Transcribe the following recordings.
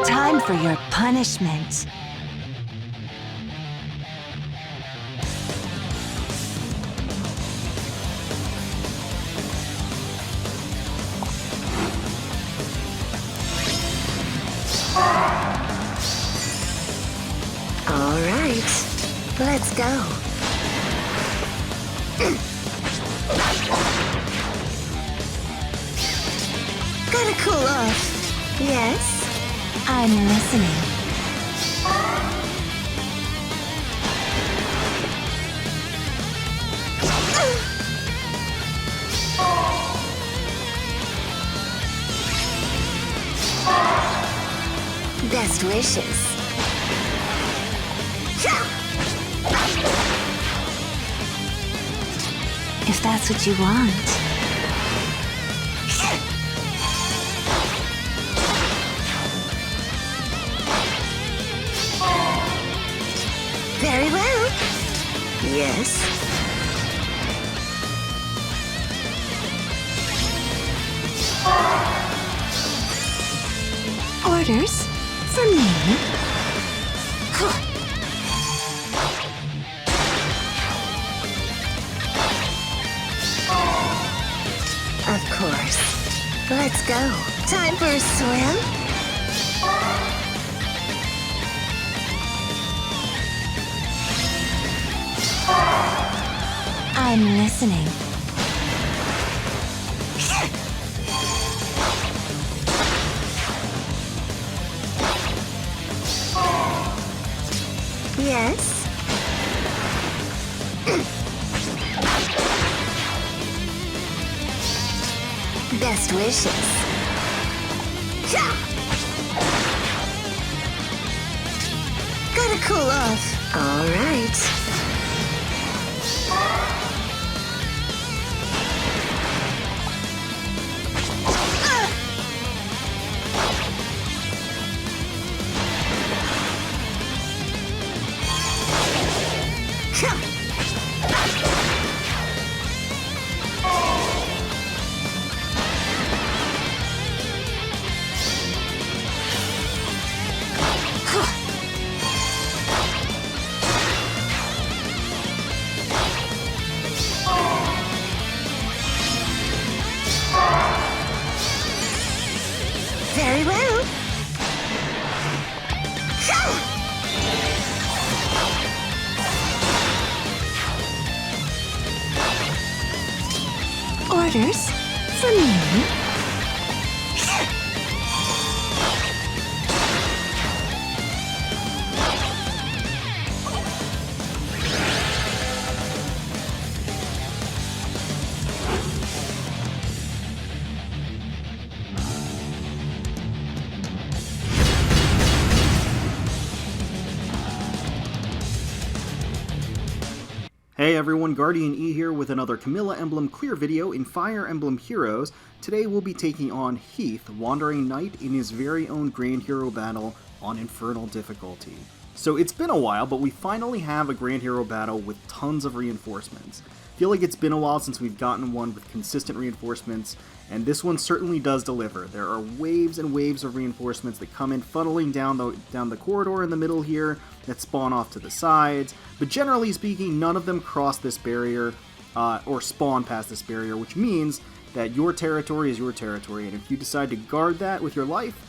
Time for your punishment. All right, let's go. Gotta cool off. Yes? I'm listening. Best wishes. If that's what you want. Very well. Yes. Orders for me? Of course. Let's go. Time for a swim? I'm listening. Yes? Best wishes. Gotta cool off. All right. Very well. Orders for me? Hey everyone, GuardianE here with another Camilla Emblem clear video in Fire Emblem Heroes. Today we'll be taking on Heath, Wandering Knight, in his very own Grand Hero battle on Infernal difficulty. So it's been a while, but we finally have a Grand Hero battle with tons of reinforcements. I feel like it's been a while since we've gotten one with consistent reinforcements, and this one certainly does deliver. There are waves and waves of reinforcements that come in funneling down the corridor in the middle here, that spawn off to the sides, but generally speaking, none of them cross this barrier or spawn past this barrier, which means that your territory is your territory, and if you decide to guard that with your life,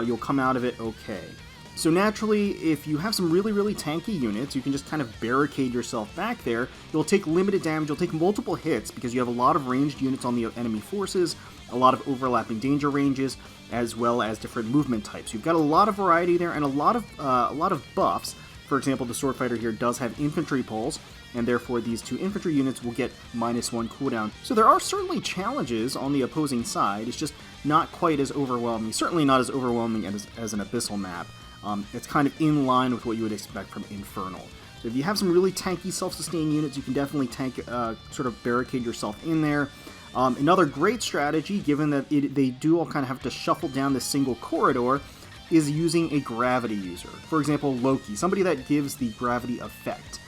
you'll come out of it okay. So naturally, if you have some really tanky units, you can just kind of barricade yourself back there. You'll take limited damage, you'll take multiple hits because you have a lot of ranged units on the enemy forces, a lot of overlapping danger ranges, as well as different movement types. You've got a lot of variety there and a lot of buffs. For example, the sword fighter here does have infantry pulls, and therefore these two infantry units will get -1 cooldown. So there are certainly challenges on the opposing side, it's just not quite as overwhelming, certainly not as overwhelming as an Abyssal map. It's kind of in line with what you would expect from Infernal. So if you have some really tanky self-sustained units, you can definitely sort of barricade yourself in there. Another great strategy, given that they do all kind of have to shuffle down this single corridor, is using a gravity user. For example, Loki, somebody that gives the gravity effect.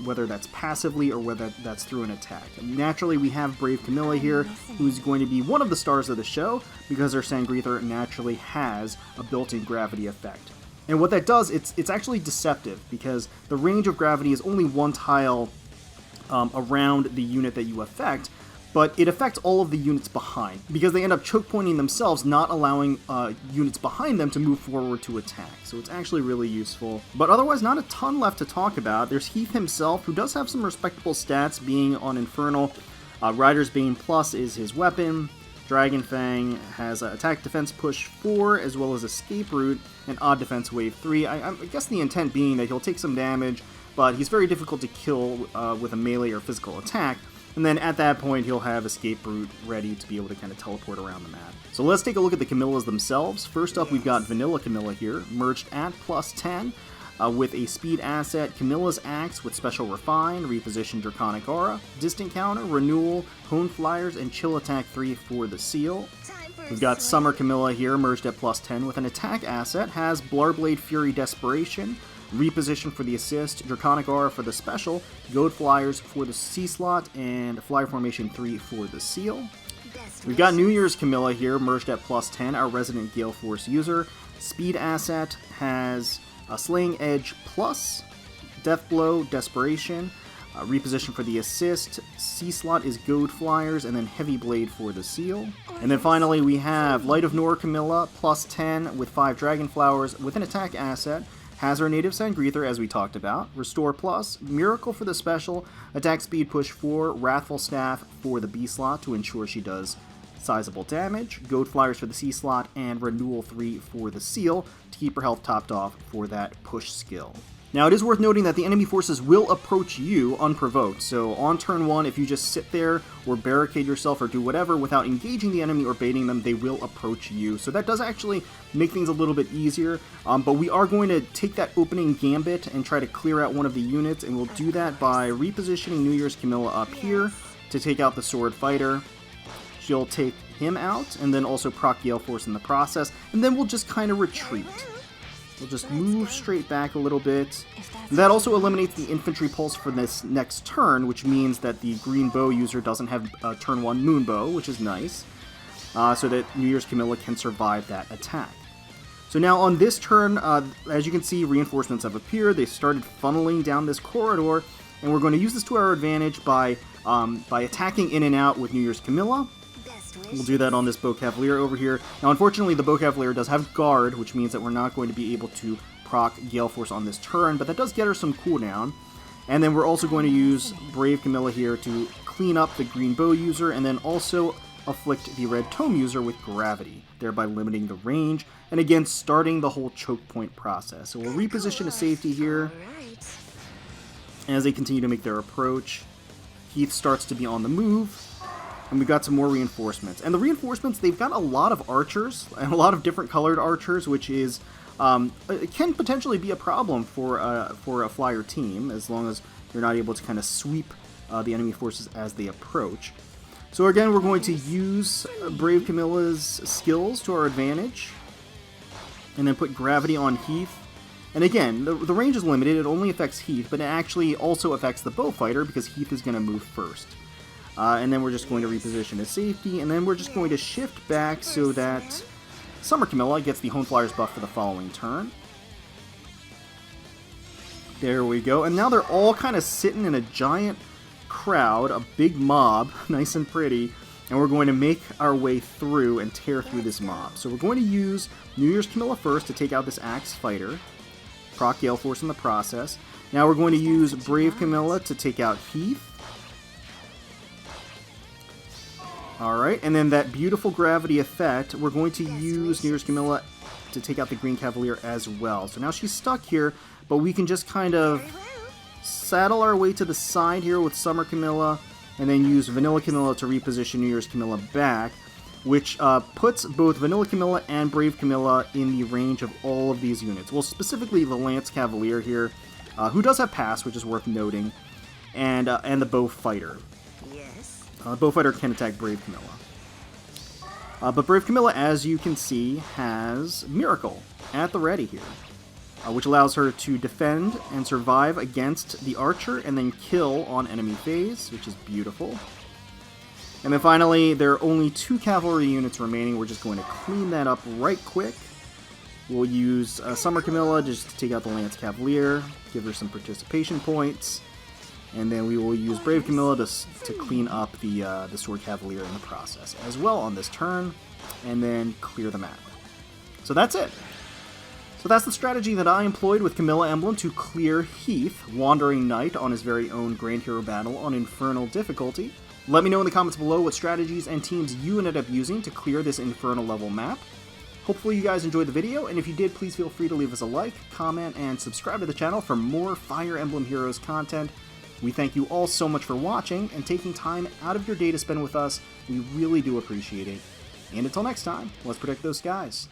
whether that's passively or whether that's through an attack. Naturally, we have Brave Camilla here, who's going to be one of the stars of the show, because her Sangreether naturally has a built-in gravity effect. And what that does, it's actually deceptive, because the range of gravity is only one tile around the unit that you affect, but it affects all of the units behind, because they end up choke pointing themselves, not allowing units behind them to move forward to attack. So it's actually really useful. But otherwise, not a ton left to talk about. There's Heath himself, who does have some respectable stats, being on Infernal. Rider's Bane Plus is his weapon. Dragon Fang has attack defense push 4, as well as escape route, and odd defense wave 3. I guess the intent being that he'll take some damage, but he's very difficult to kill with a melee or physical attack. And then at that point, he'll have escape route ready to be able to kind of teleport around the map. So let's take a look at the Camillas themselves. First up, we've got Vanilla Camilla here, merged at plus 10 with a speed asset, Camilla's Axe with Special Refine, Reposition Draconic Aura, Distant Counter, Renewal, Hone Flyers, and Chill Attack 3 for the seal. We've got Summer Camilla here, merged at plus 10 with an attack asset, has Blarblade Fury Desperation, Reposition for the assist, Draconic Aura for the special, Goad Flyers for the C slot, and Flyer Formation 3 for the seal. We've got New Year's Camilla here, merged at plus 10, our resident Gale Force user. Speed asset has a Slaying Edge Plus, Death Blow, Desperation, Reposition for the assist, C slot is Goad Flyers, and then Heavy Blade for the seal. And then finally we have Light of Nor Camilla, plus 10 with 5 Dragon Flowers with an attack asset, has her native Sangreether, as we talked about, Restore Plus, Miracle for the special, Attack Speed Push 4, Wrathful Staff for the B slot to ensure she does sizable damage, Goad Flyers for the C slot, and Renewal 3 for the seal to keep her health topped off for that push skill. Now, it is worth noting that the enemy forces will approach you unprovoked, so on turn 1, if you just sit there or barricade yourself or do whatever without engaging the enemy or baiting them, they will approach you. So that does actually make things a little bit easier, but we are going to take that opening gambit and try to clear out one of the units, and we'll do that by repositioning New Year's Camilla up here to take out the Sword Fighter. She'll take him out, and then also proc Gale Force in the process, and then we'll just kind of retreat. We'll just move straight back a little bit. And that also eliminates the infantry pulse for this next turn, which means that the green bow user doesn't have a turn 1 moon bow, which is nice, so that New Year's Camilla can survive that attack. So now on this turn, as you can see, reinforcements have appeared. They started funneling down this corridor, and we're going to use this to our advantage by attacking in and out with New Year's Camilla. We'll do that on this Bow Cavalier over here. Now, unfortunately, the Bow Cavalier does have Guard, which means that we're not going to be able to proc Gale Force on this turn, but that does get her some cooldown. And then we're also going to use Brave Camilla here to clean up the green bow user, and then also afflict the red tome user with Gravity, thereby limiting the range, and again, starting the whole choke point process. So we'll reposition to safety here as they continue to make their approach. Heath starts to be on the move. And we've got some more reinforcements. And the reinforcements, they've got a lot of archers, and a lot of different colored archers, which is it can potentially be a problem for a flyer team, as long as you're not able to kind of sweep the enemy forces as they approach. So again, we're going to use Brave Camilla's skills to our advantage, and then put Gravity on Heath. And again, the range is limited, it only affects Heath, but it actually also affects the bow fighter, because Heath is going to move first. And then we're just going to reposition to safety, and then we're just going to shift back so that Summer Camilla gets the Hone Flyers buff for the following turn. There we go, and now they're all kind of sitting in a giant crowd, a big mob, nice and pretty, and we're going to make our way through and tear through this mob. So we're going to use New Year's Camilla first to take out this Axe Fighter, proc Gale Force in the process. Now we're going to use Brave Camilla to take out Heath. Alright, and then that beautiful gravity effect, we're going to use New Year's Camilla to take out the Green Cavalier as well. So now she's stuck here, but we can just kind of saddle our way to the side here with Summer Camilla, and then use Vanilla Camilla to reposition New Year's Camilla back, which puts both Vanilla Camilla and Brave Camilla in the range of all of these units. Well, specifically the Lance Cavalier here, who does have Pass, which is worth noting, and the Bow Fighter. Bow Fighter can attack Brave Camilla. But Brave Camilla, as you can see, has Miracle at the ready here. which allows her to defend and survive against the archer and then kill on enemy phase, which is beautiful. And then finally, there are only 2 cavalry units remaining. We're just going to clean that up right quick. We'll use Summer Camilla just to take out the Lance Cavalier, give her some participation points. And then we will use Brave Camilla to clean up the Sword Cavalier in the process as well on this turn, and then clear the map. So that's it. So that's the strategy that I employed with Camilla Emblem to clear Heath, Wandering Knight, on his very own Grand Hero battle on Infernal difficulty. Let me know in the comments below what strategies and teams you ended up using to clear this Infernal level map. Hopefully you guys enjoyed the video, and if you did, please feel free to leave us a like, comment, and subscribe to the channel for more Fire Emblem Heroes content. We thank you all so much for watching and taking time out of your day to spend with us. We really do appreciate it. And until next time, let's protect those skies.